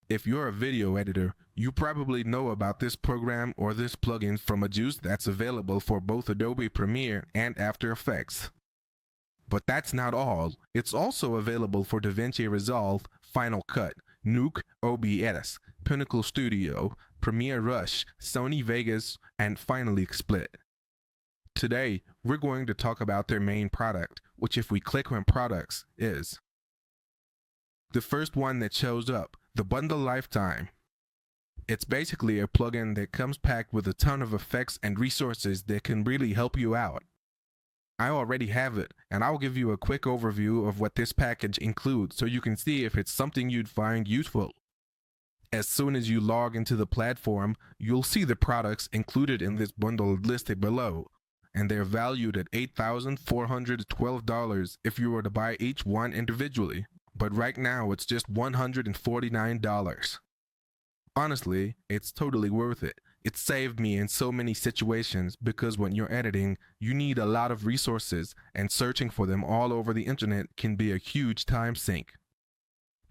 If you're a video editor, you probably know about this program or this plugin from Ajuste that's available for both Adobe Premiere and After Effects. But that's not all. It's also available for DaVinci Resolve, Final Cut, Nuke, OBS, Pinnacle Studio, Premiere Rush, Sony Vegas, and finally XSplit. Today, we're going to talk about their main product, which if we click on products is the first one that shows up, the Bundle Lifetime. It's basically a plugin that comes packed with a ton of effects and resources that can really help you out. I already have it, and I'll give you a quick overview of what this package includes so you can see if it's something you'd find useful. As soon as you log into the platform, you'll see the products included in this bundle listed below, and they're valued at $8,412 if you were to buy each one individually, but right now it's just $149. Honestly, it's totally worth it. It saved me in so many situations because when you're editing, you need a lot of resources, and searching for them all over the internet can be a huge time sink.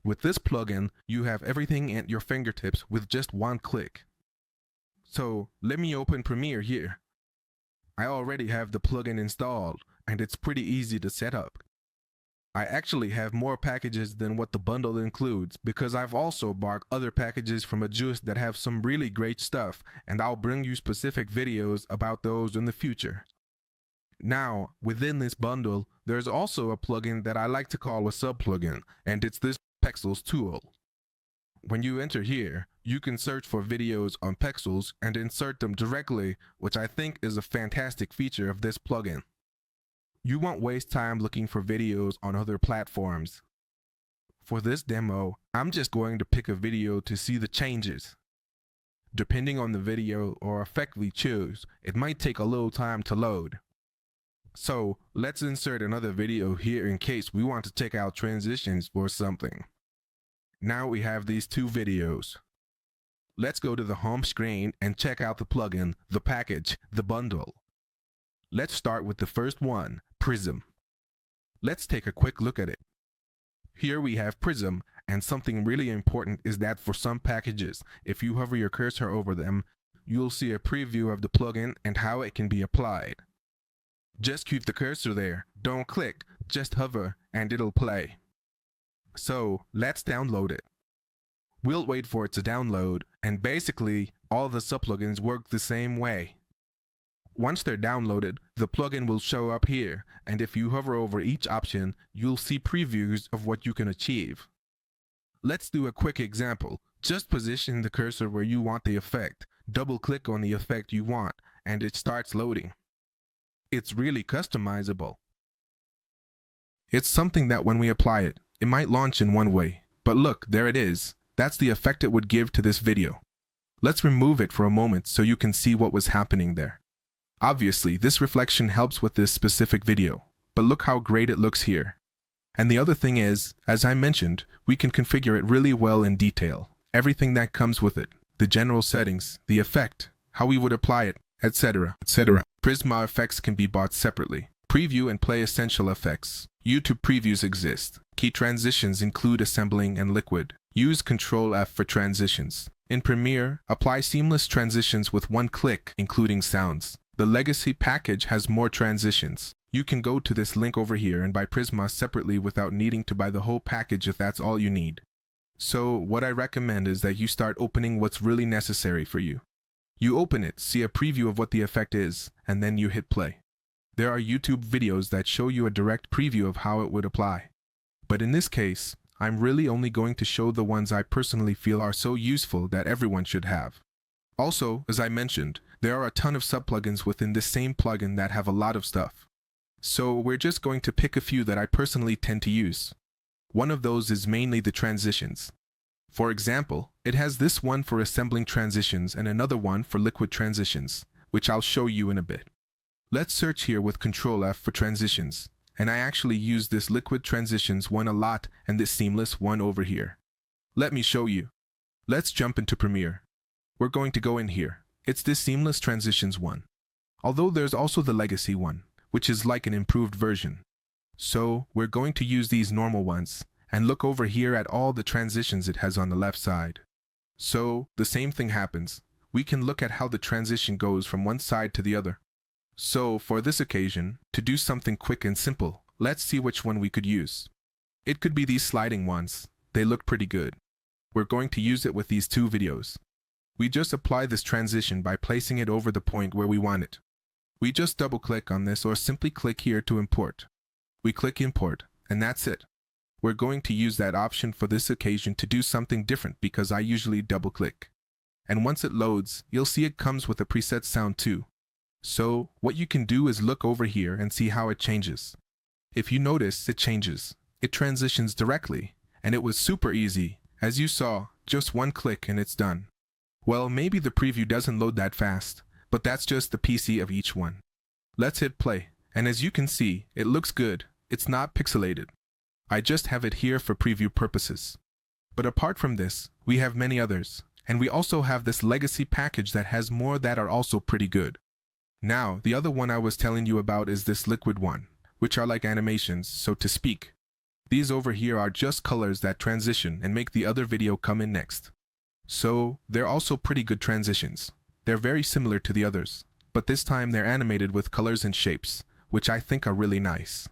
With this plugin, you have everything at your fingertips with just one click. So let me open Premiere here. I already have the plugin installed, and it's pretty easy to set up. I actually have more packages than what the bundle includes because I've also bought other packages from Ajuste that have some really great stuff, and I'll bring you specific videos about those in the future. Now, within this bundle, there's also a plugin that I like to call a sub-plugin, and it's this Pexels tool. When you enter here, you can search for videos on Pexels and insert them directly, which I think is a fantastic feature of this plugin. You won't waste time looking for videos on other platforms. For this demo, I'm just going to pick a video to see the changes. Depending on the video or effect we choose, it might take a little time to load. So let's insert another video here in case we want to take out transitions or something. Now we have these two videos. Let's go to the home screen and check out the plugin, the package, the bundle. Let's start with the first one, Prism. Let's take a quick look at it. Here we have Prism, and something really important is that for some packages, if you hover your cursor over them, you'll see a preview of the plugin and how it can be applied. Just keep the cursor there, don't click, just hover, and it'll play. So let's download it. We'll wait for it to download, and basically, all the subplugins work the same way. Once they're downloaded, the plugin will show up here, and if you hover over each option, you'll see previews of what you can achieve. Let's do a quick example. Just position the cursor where you want the effect, double-click on the effect you want, and it starts loading. It's really customizable. It's something that when we apply it, it might launch in one way, but look, there it is. That's the effect it would give to this video. Let's remove it for a moment so you can see what was happening there. Obviously, this reflection helps with this specific video, but look how great it looks here. And the other thing is, as I mentioned, we can configure it really well in detail. Everything that comes with it, the general settings, the effect, how we would apply it, etc., etc. Prisma effects can be bought separately. Preview and play essential effects. YouTube previews exist. Key transitions include assembling and liquid. Use Ctrl F for transitions. In Premiere, apply seamless transitions with one click, including sounds. The Legacy package has more transitions. You can go to this link over here and buy Prisma separately without needing to buy the whole package if that's all you need. So what I recommend is that you start opening what's really necessary for you. You open it, see a preview of what the effect is, and then you hit play. There are YouTube videos that show you a direct preview of how it would apply. But in this case, I'm really only going to show the ones I personally feel are so useful that everyone should have. Also, as I mentioned, there are a ton of subplugins within this same plugin that have a lot of stuff. So we're just going to pick a few that I personally tend to use. One of those is mainly the transitions. For example, it has this one for assembling transitions and another one for liquid transitions, which I'll show you in a bit. Let's search here with Ctrl F for transitions, and I actually use this liquid transitions one a lot and this seamless one over here. Let me show you. Let's jump into Premiere. We're going to go in here. It's this seamless transitions one. Although there's also the legacy one, which is like an improved version. So we're going to use these normal ones, and look over here at all the transitions it has on the left side. So, the same thing happens. We can look at how the transition goes from one side to the other. So, for this occasion, to do something quick and simple, let's see which one we could use. It could be these sliding ones. They look pretty good. We're going to use it with these two videos. We just apply this transition by placing it over the point where we want it. We just double-click on this or simply click here to import. We click import, and that's it. We're going to use that option for this occasion to do something different because I usually double-click. And once it loads, you'll see it comes with a preset sound too. So, what you can do is look over here and see how it changes. If you notice, it changes. It transitions directly, and it was super easy. As you saw, just one click and it's done. Well, maybe the preview doesn't load that fast, but that's just the PC of each one. Let's hit play, and as you can see, it looks good. It's not pixelated. I just have it here for preview purposes. But apart from this, we have many others, and we also have this legacy package that has more that are also pretty good. Now, the other one I was telling you about is this liquid one, which are like animations, so to speak. These over here are just colors that transition and make the other video come in next. So, they're also pretty good transitions. They're very similar to the others, but this time they're animated with colors and shapes, which I think are really nice.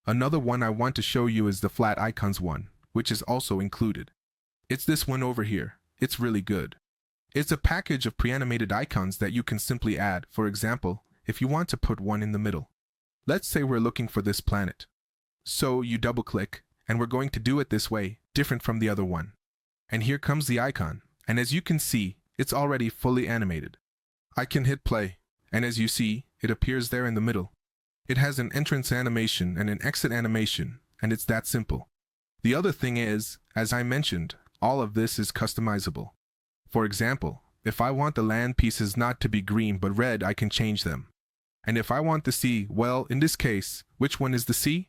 Another one I want to show you is the flat icons one, which is also included. It's this one over here. It's really good. It's a package of pre-animated icons that you can simply add. For example, if you want to put one in the middle. Let's say we're looking for this planet. So you double-click, and we're going to do it this way, different from the other one. And here comes the icon, and as you can see, it's already fully animated. I can hit play, and as you see, it appears there in the middle. It has an entrance animation and an exit animation, and it's that simple. The other thing is, as I mentioned, all of this is customizable. For example, if I want the land pieces not to be green but red, I can change them. And if I want the sea, well, in this case, which one is the sea?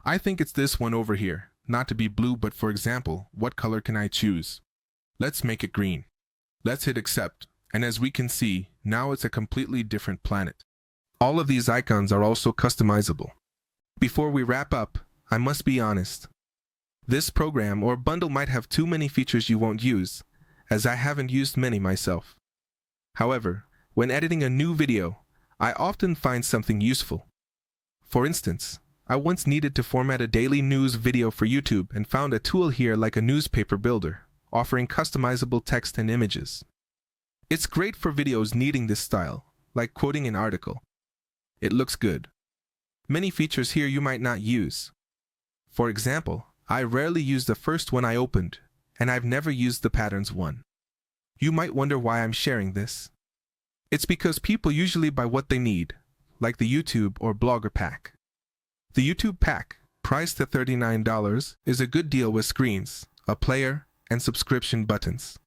I think it's this one over here, not to be blue, but for example, what color can I choose? Let's make it green. Let's hit accept, and as we can see, now it's a completely different planet. All of these icons are also customizable. Before we wrap up, I must be honest. This program or bundle might have too many features you won't use, as I haven't used many myself. However, when editing a new video, I often find something useful. For instance, I once needed to format a daily news video for YouTube and found a tool here like a newspaper builder, offering customizable text and images. It's great for videos needing this style, like quoting an article. It looks good. Many features here you might not use. For example, I rarely use the first one I opened, and I've never used the patterns one. You might wonder why I'm sharing this. It's because people usually buy what they need, like the YouTube or Blogger pack. The YouTube pack, priced at $39, is a good deal with screens, a player, and subscription buttons.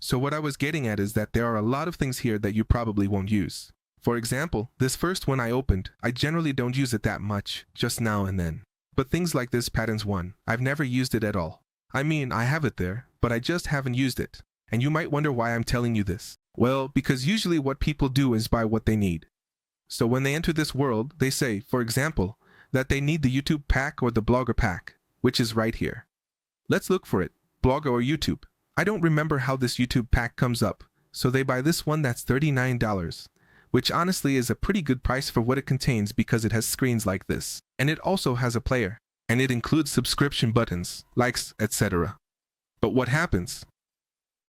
So what I was getting at is that there are a lot of things here that you probably won't use. For example, this first one I opened, I generally don't use it that much, just now and then. But things like this patterns one, I've never used it at all. I mean, I have it there, but I just haven't used it. And you might wonder why I'm telling you this. Well, because usually what people do is buy what they need. So when they enter this world, they say, for example, that they need the YouTube pack or the Blogger pack, which is right here. Let's look for it, Blogger or YouTube. I don't remember how this YouTube pack comes up, so they buy this one that's $39. Which honestly is a pretty good price for what it contains because it has screens like this. And it also has a player. And it includes subscription buttons, likes, etc. But what happens?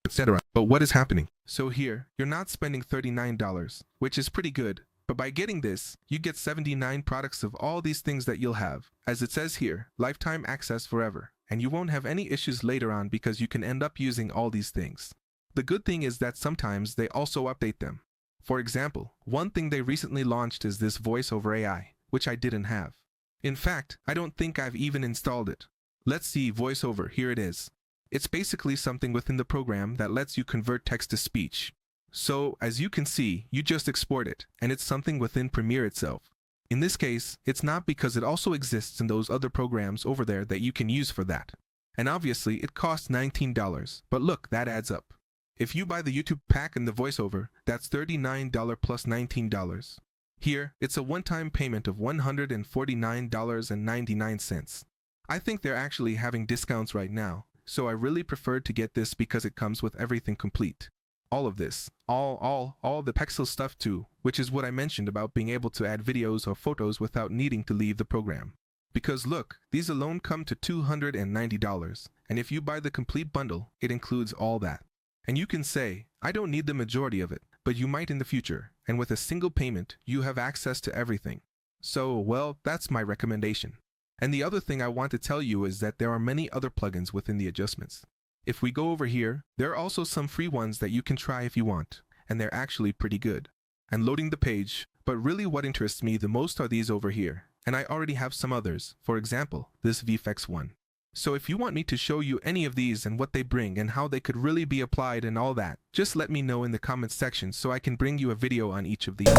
Etc. But what is happening? So here, you're not spending $39, which is pretty good. But by getting this, you get 79 products of all these things that you'll have. As it says here, lifetime access forever. And you won't have any issues later on because you can end up using all these things. The good thing is that sometimes they also update them. For example, one thing they recently launched is this voice over AI, which I didn't have. In fact, I don't think I've even installed it. Let's see VoiceOver, here it is. It's basically something within the program that lets you convert text to speech. So, as you can see, you just export it, and it's something within Premiere itself. In this case, it's not because it also exists in those other programs over there that you can use for that. And obviously, it costs $19, but look, that adds up. If you buy the YouTube pack and the VoiceOver, that's $39 plus $19. Here, it's a one-time payment of $149.99. I think they're actually having discounts right now, so I really preferred to get this because it comes with everything complete. All of this, all the Pexel stuff too, which is what I mentioned about being able to add videos or photos without needing to leave the program. Because look, these alone come to $290, and if you buy the complete bundle, it includes all that. And you can say, I don't need the majority of it, but you might in the future, and with a single payment, you have access to everything. So, well, that's my recommendation. And the other thing I want to tell you is that there are many other plugins within the adjustments. If we go over here, there are also some free ones that you can try if you want, and they're actually pretty good. And loading the page, but really what interests me the most are these over here, and I already have some others, for example, this VFX one. So if you want me to show you any of these and what they bring and how they could really be applied and all that, just let me know in the comments section so I can bring you a video on each of these.